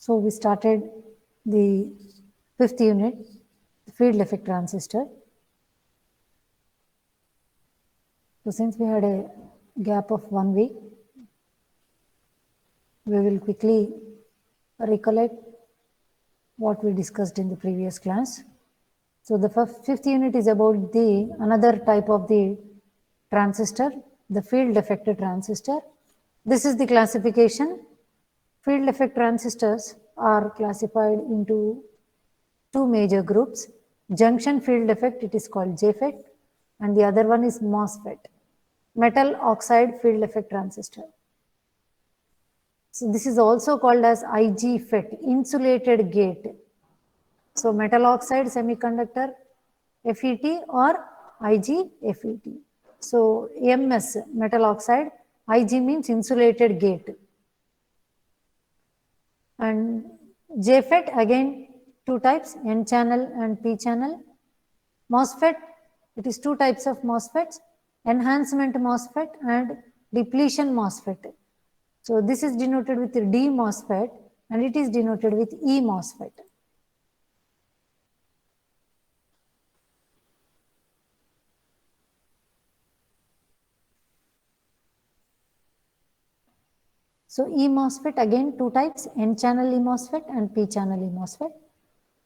So we started the 5th unit, the field effect transistor. So since we had a gap of 1 week, we will quickly recollect what we discussed in the previous class. So the 5th unit is about the another type of the transistor, the field effect transistor. This is the classification. Field effect transistors are classified into two major groups. Junction field effect, it is called Jfit, and the other one is MOSFET, metal oxide field effect transistor. So this is also called as IGFET, insulated gate. So metal oxide semiconductor FET or IGFET. So MS, metal oxide, IG means insulated gate. And Jfet, again two types, N channel and P channel. MOSFET, it is two types of MOSFETs, enhancement MOSFET and depletion MOSFET. So this is denoted with D MOSFET and it is denoted with E MOSFET. So E MOSFET, again two types, N channel E MOSFET and P channel E MOSFET.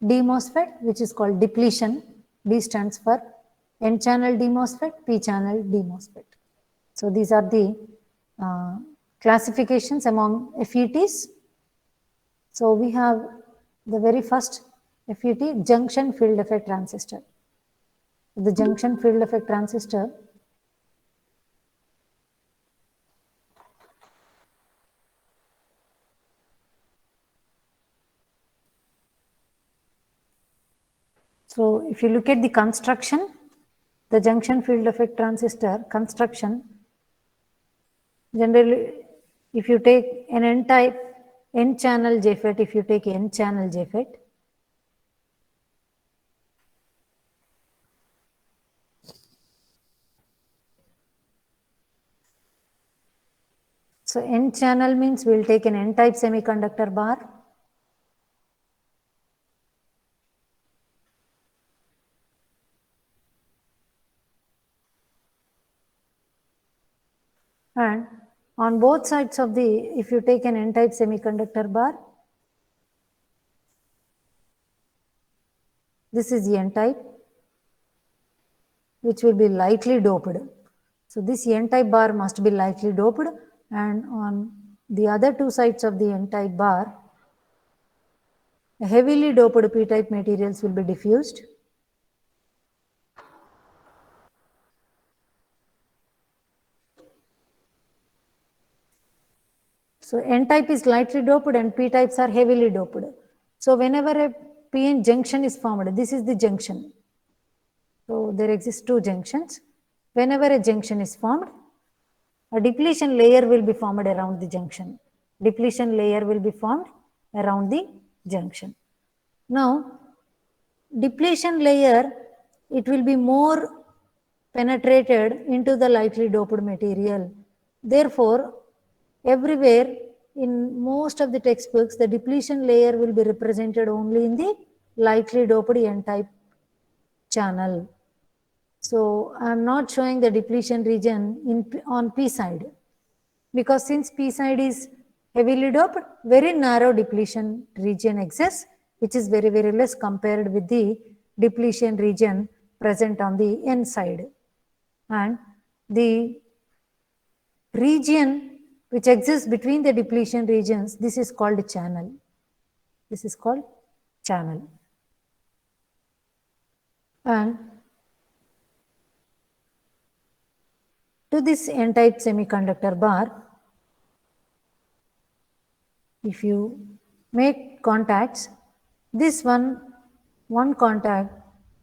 D MOSFET, which is called depletion, D stands for N channel D MOSFET, P channel D MOSFET. So these are the classifications among FETs. So we have the very first FET, junction field effect transistor. The junction field effect transistor So if you look at the construction, the junction field effect transistor construction, generally if you take an N-type, N-channel Jfit, if you take N-channel Jfit, so N-channel means we'll take an N-type semiconductor bar. And on both sides of the, if you take an N-type semiconductor bar, this is the N-type, which will be lightly doped. So this N-type bar must be lightly doped, and on the other two sides of the N-type bar, heavily doped P-type materials will be diffused. So N-type is lightly doped and P-types are heavily doped. So whenever a PN junction is formed, this is the junction. So there exist two junctions. Whenever a junction is formed, a depletion layer will be formed around the junction. Depletion layer will be formed around the junction. Now, depletion layer, it will be more penetrated into the lightly doped material. Therefore, everywhere in most of the textbooks, the depletion layer will be represented only in the lightly doped N-type channel. So I am not showing the depletion region on P side, because since P side is heavily doped, very narrow depletion region exists, which is very, very less compared with the depletion region present on the N side. And the region which exists between the depletion regions, this is called channel. This is called channel. And to this N-type semiconductor bar, if you make contacts, this one contact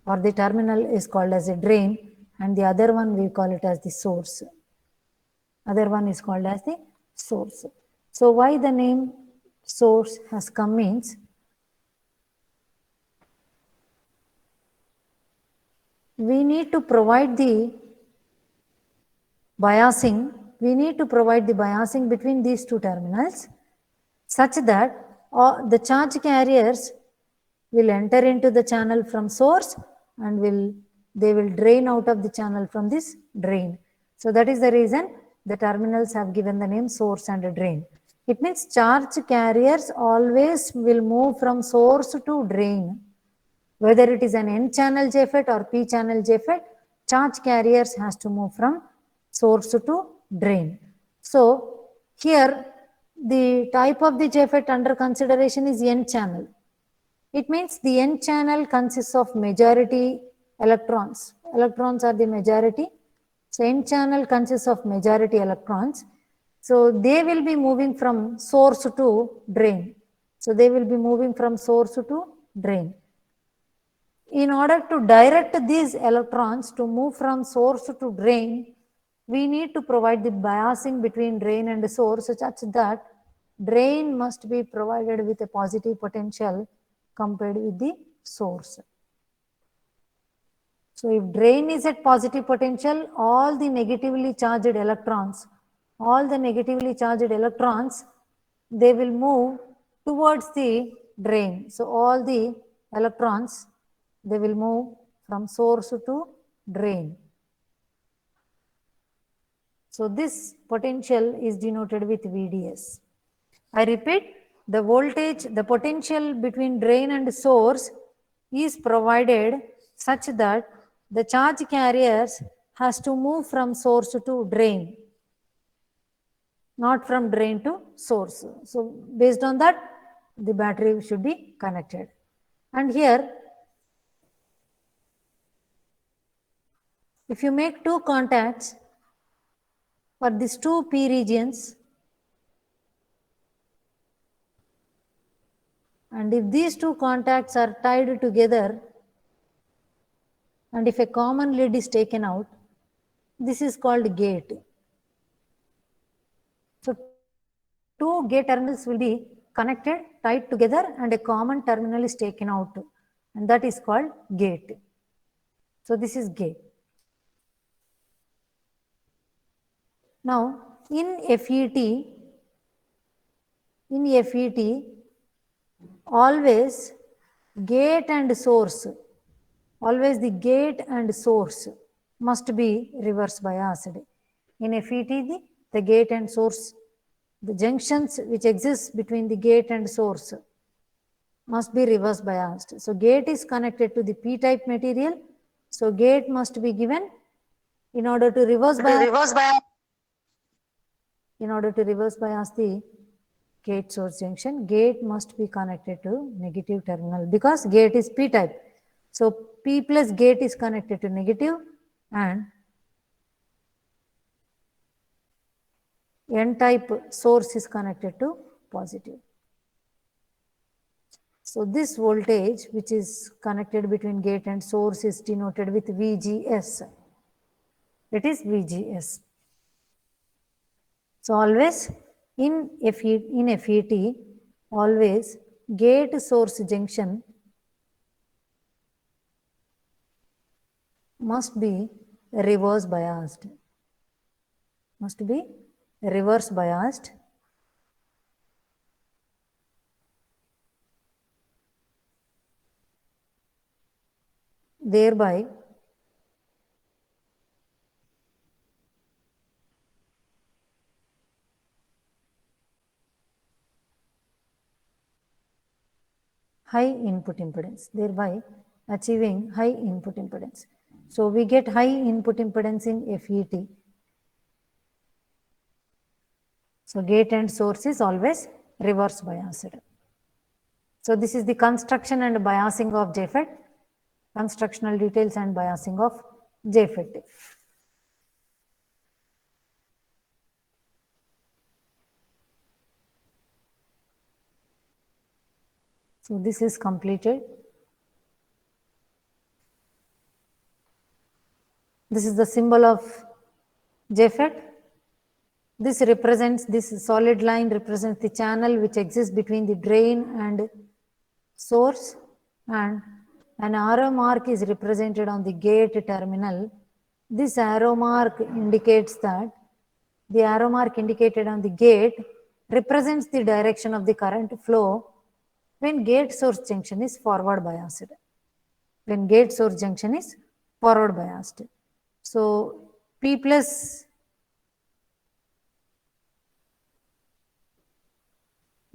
or the terminal is called as a drain, and the other one we call it as the source. Other one is called as the source. So why the name source has come means, we need to provide the biasing between these two terminals such that the charge carriers will enter into the channel from source and they will drain out of the channel from this drain. So that is the reason the terminals have given the name source and drain. It means charge carriers always will move from source to drain. Whether it is an N-channel Jfit or P-channel Jfit, charge carriers has to move from source to drain. So here the type of the Jfit under consideration is N-channel. It means the N-channel consists of majority electrons. Electrons are the majority. So N-channel consists of majority electrons. So they will be moving from source to drain. So they will be moving from source to drain. In order to direct these electrons to move from source to drain, we need to provide the biasing between drain and source such that drain must be provided with a positive potential compared with the source. So if drain is at positive potential, all the negatively charged electrons, they will move towards the drain. So all the electrons, they will move from source to drain. So this potential is denoted with VDS. I repeat, the voltage, the potential between drain and source is provided such that the charge carriers has to move from source to drain, not from drain to source. So based on that, the battery should be connected. And here, if you make two contacts for these two P regions, and if these two contacts are tied together, and if a common lead is taken out, this is called gate. So two gate terminals will be connected, tied together, and a common terminal is taken out, and that is called gate. So this is gate. Now in FET, always gate and source, always the gate and source must be reverse biased. In FET, the gate and source, the junctions which exist between the gate and source must be reverse biased. So gate is connected to the P-type material. So gate must be given in order to reverse bias. In order to reverse bias the gate source junction, gate must be connected to negative terminal because gate is P-type. So P plus gate is connected to negative and N-type source is connected to positive. So this voltage which is connected between gate and source is denoted with VGS. It is VGS. So always in FET, always gate source junction must be reverse biased. Must be reverse biased. Thereby high input impedance, thereby achieving high input impedance. So we get high input impedance in FET. So gate and source is always reverse biased. So this is the construction and biasing of Jfit, constructional details and biasing of Jfit. So this is completed. This is the symbol of Jfit. This represents, this solid line represents the channel which exists between the drain and source, and an arrow mark is represented on the gate terminal. This arrow mark indicates that the arrow mark indicated on the gate represents the direction of the current flow when gate source junction is forward biased. When gate source junction is forward biased. So P plus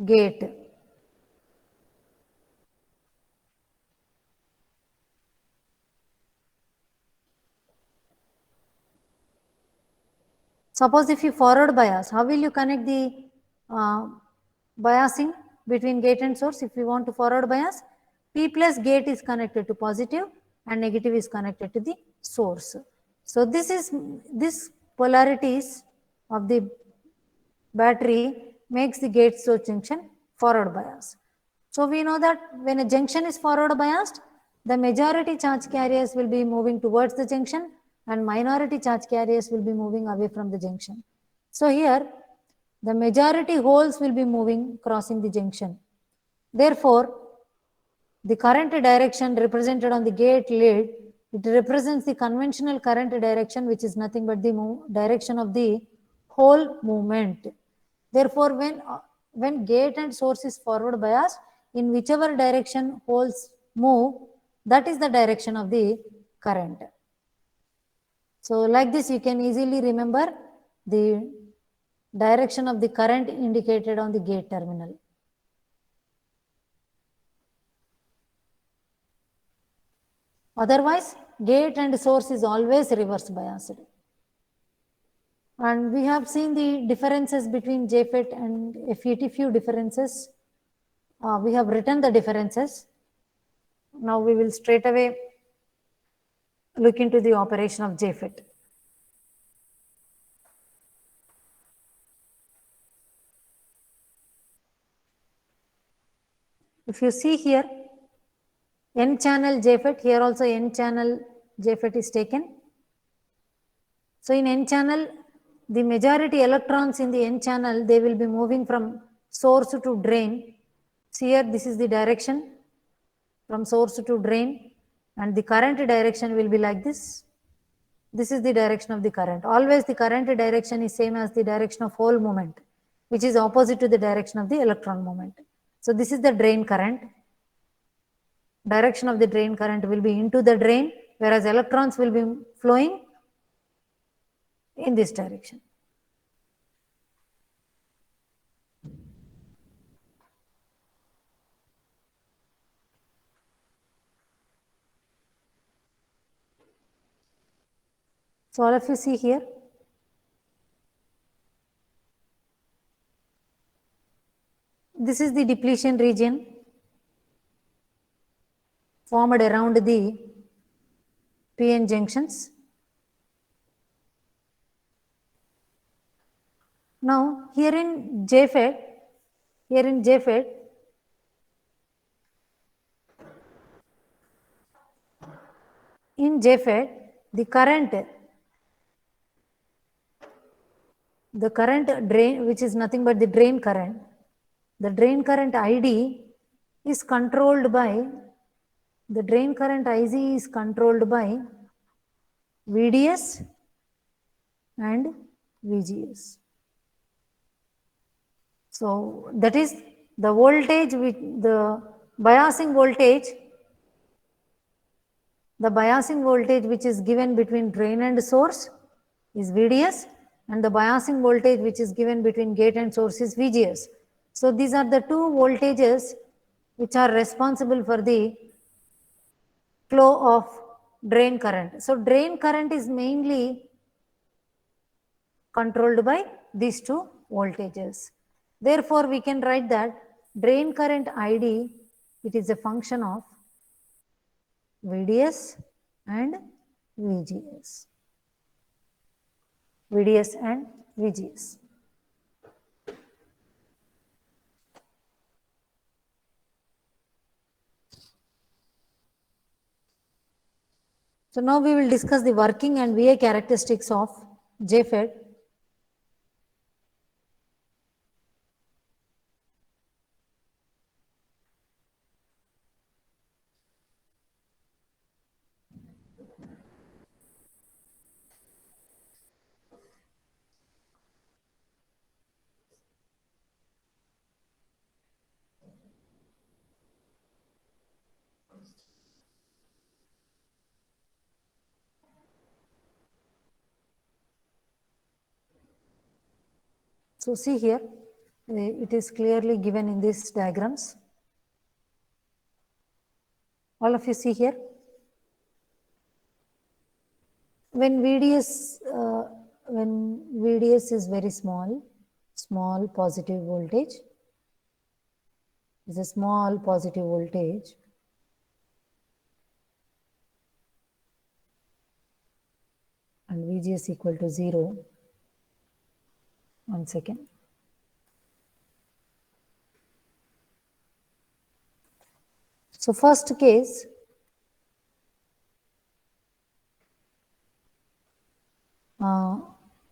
gate. Suppose if you forward bias, how will you connect the biasing between gate and source? If you want to forward bias, P plus gate is connected to positive and negative is connected to the source. So this polarities of the battery makes the gate source junction forward bias. So we know that when a junction is forward biased, the majority charge carriers will be moving towards the junction and minority charge carriers will be moving away from the junction. So here, the majority holes will be moving crossing the junction. Therefore, the current direction represented on the gate lid, it represents the conventional current direction, which is nothing but the direction of the hole movement. Therefore, when gate and source is forward biased, in whichever direction holes move, that is the direction of the current. So like this, you can easily remember the direction of the current indicated on the gate terminal. Otherwise, gate and source is always reverse biased. And we have seen the differences between Jfit and Jfit, few differences. We have written the differences. Now we will straight away look into the operation of Jfit. If you see here, N-channel Jfit, here also N-channel Jfit is taken. So in N-channel, the majority electrons in the N-channel, they will be moving from source to drain. See here, this is the direction from source to drain, and the current direction will be like this. This is the direction of the current. Always the current direction is same as the direction of hole movement, which is opposite to the direction of the electron movement. So this is the drain current. Direction of the drain current will be into the drain, whereas electrons will be flowing in this direction. So all of you see here, this is the depletion region formed around the PN junctions. Now here in Jfit, the current drain, which is nothing but the drain current ID is controlled by, the drain current IC is controlled by VDS and VGS. So that is the voltage with the biasing voltage which is given between drain and source is VDS, and the biasing voltage which is given between gate and source is VGS. So these are the two voltages which are responsible for the flow of drain current. So drain current is mainly controlled by these two voltages. Therefore, we can write that drain current ID, it is a function of VDS and VGS. VDS and VGS. So now we will discuss the working and VA characteristics of Jfit. So see here, it is clearly given in these diagrams. All of you see here. When VDS is very small positive voltage, is a small positive voltage, and VGS equal to 0. 1 second. So first case,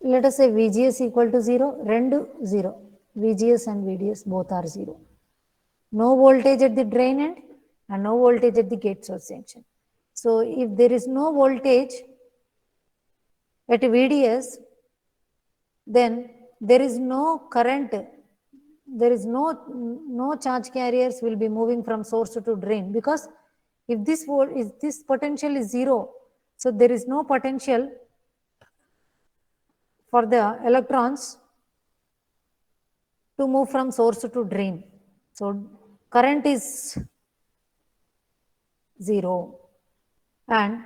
let us say VGS equal to 0, rendu 0. VGS and VDS both are 0. No voltage at the drain end and no voltage at the gate source junction. So if there is no voltage at VDS, then there is no current, there is no charge carriers will be moving from source to drain, because if this potential is 0, so there is no potential for the electrons to move from source to drain. So current is 0. And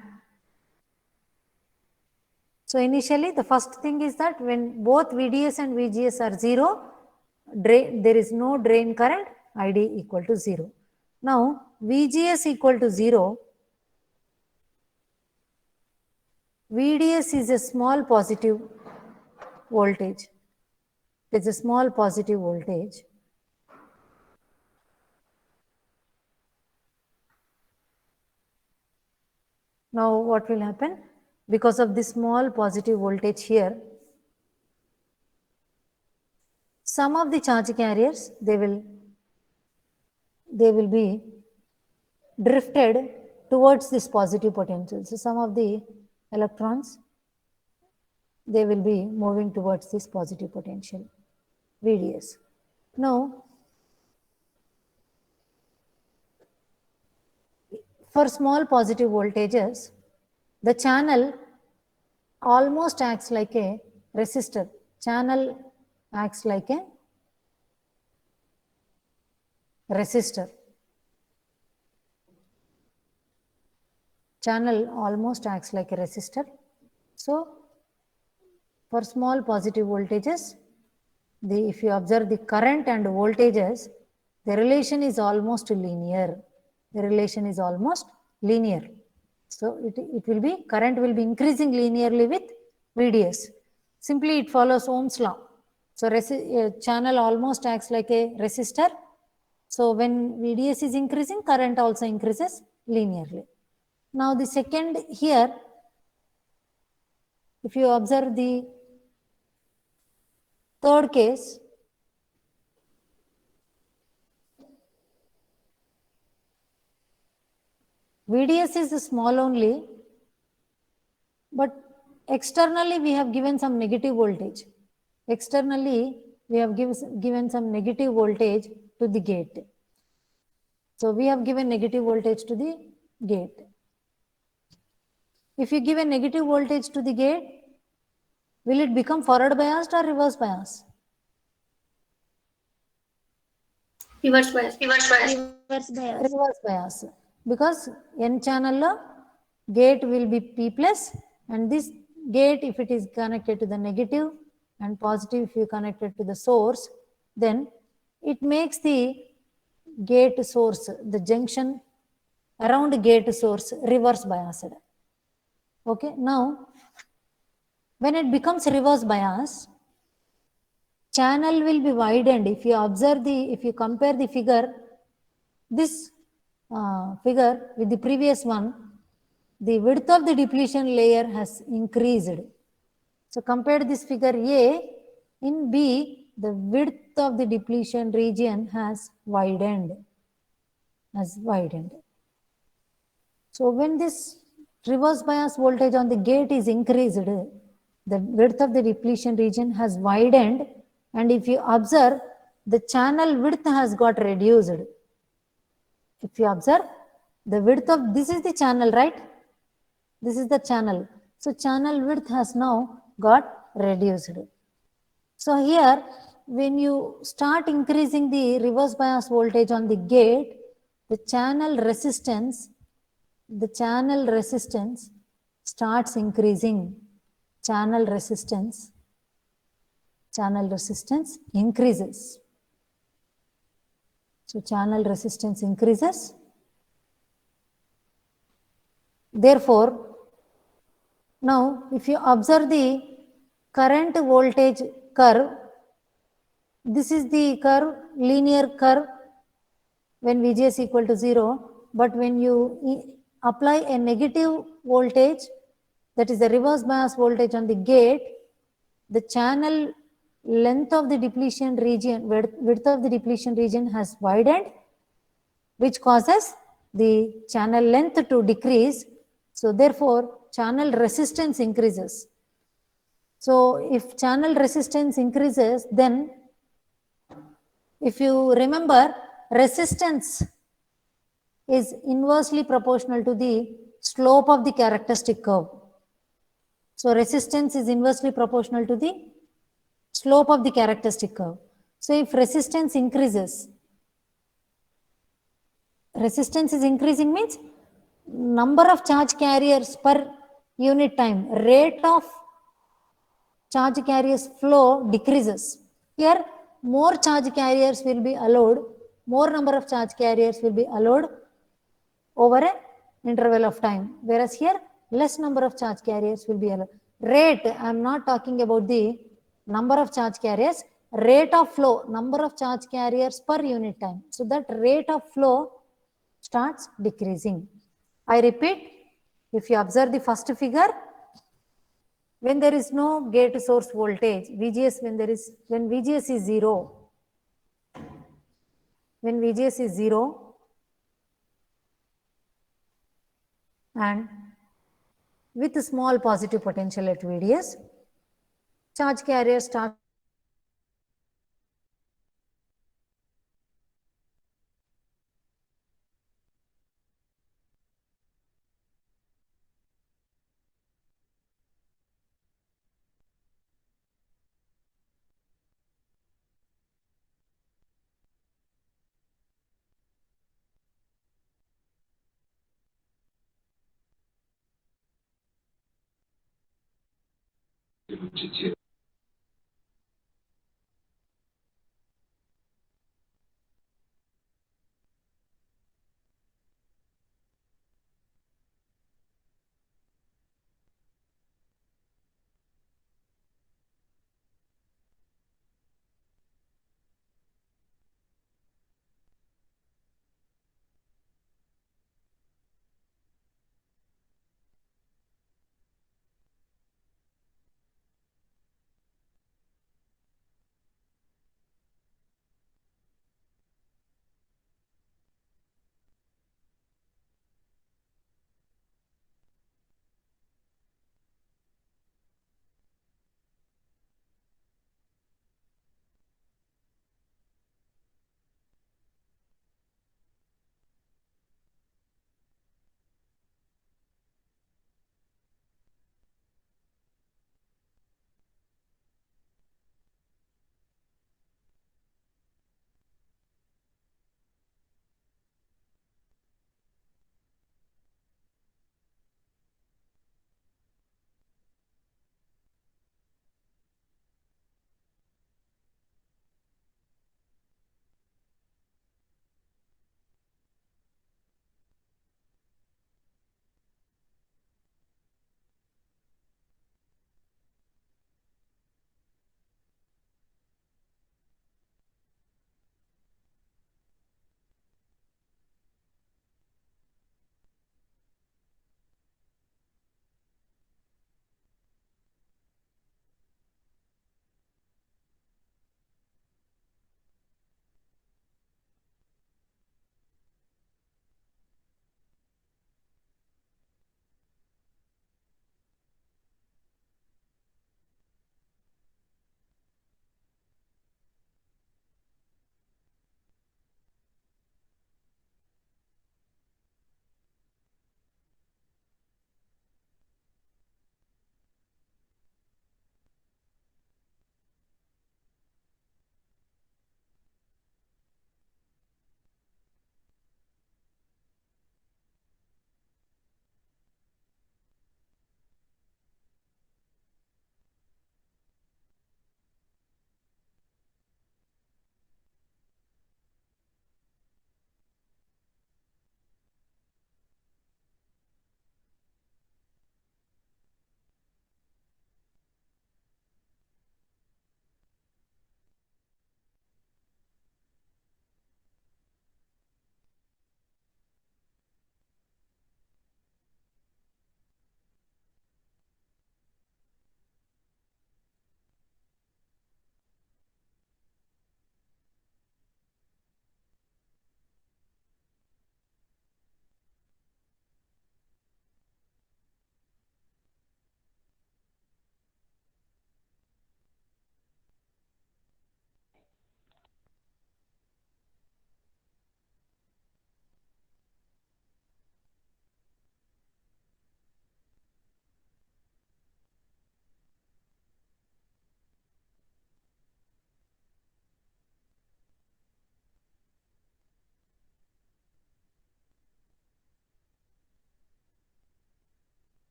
so initially the first thing is that when both VDS and VGS are 0, there is no drain current, ID equal to 0. Now VGS equal to 0, VDS is a small positive voltage. It's a small positive voltage. Now what will happen? Because of this small positive voltage here, some of the charge carriers, they will be drifted towards this positive potential. So some of the electrons, they will be moving towards this positive potential, VDS. Now, for small positive voltages, the channel almost acts like a resistor. Channel acts like a resistor. Channel almost acts like a resistor. So, for small positive voltages, if you observe the current and voltages, the relation is almost linear. The relation is almost linear. So it will be, current will be increasing linearly with VDS. Simply it follows Ohm's law. So channel almost acts like a resistor. So when VDS is increasing, current also increases linearly. Now the second here, if you observe the third case, VDS is small only, but externally we have given some negative voltage. Externally we have given some negative voltage to the gate. So we have given negative voltage to the gate. If you give a negative voltage to the gate, will it become forward biased or reverse bias? Reverse bias. Reverse bias. Because N channel gate will be P plus, and this gate, if it is connected to the negative and positive if you connected to the source, then it makes the gate source, the junction around gate source, reverse biased. Okay, now when it becomes reverse bias, channel will be widened. If you observe if you compare the figure, this figure with the previous one, the width of the depletion layer has increased. So compare this figure A, in B, the width of the depletion region has widened. So when this reverse bias voltage on the gate is increased, the width of the depletion region has widened, and if you observe, the channel width has got reduced. If you observe, the width of, this is the channel, right? This is the channel. So channel width has now got reduced. So here, when you start increasing the reverse bias voltage on the gate, the channel resistance starts increasing. Channel resistance increases. So channel resistance increases. Therefore, now if you observe the current voltage curve, this is the curve, linear curve when VGS equal to 0, but when you apply a negative voltage, that is the reverse bias voltage on the gate, the channel length of the depletion region, width of the depletion region has widened, which causes the channel length to decrease. So therefore, channel resistance increases. So if channel resistance increases, then if you remember, resistance is inversely proportional to the slope of the characteristic curve. So resistance is inversely proportional to the slope of the characteristic curve. So if resistance increases, resistance is increasing means number of charge carriers per unit time, rate of charge carriers flow decreases. Here, more charge carriers will be allowed, more number of charge carriers will be allowed over an interval of time. Whereas here, less number of charge carriers will be allowed. Rate, I am not talking about the number of charge carriers, rate of flow, number of charge carriers per unit time. So that rate of flow starts decreasing. I repeat, if you observe the first figure, when there is no gate source voltage, VGS, when VGS is 0, when VGS is 0 and with a small positive potential at VDS, charge carrier starts Jfit.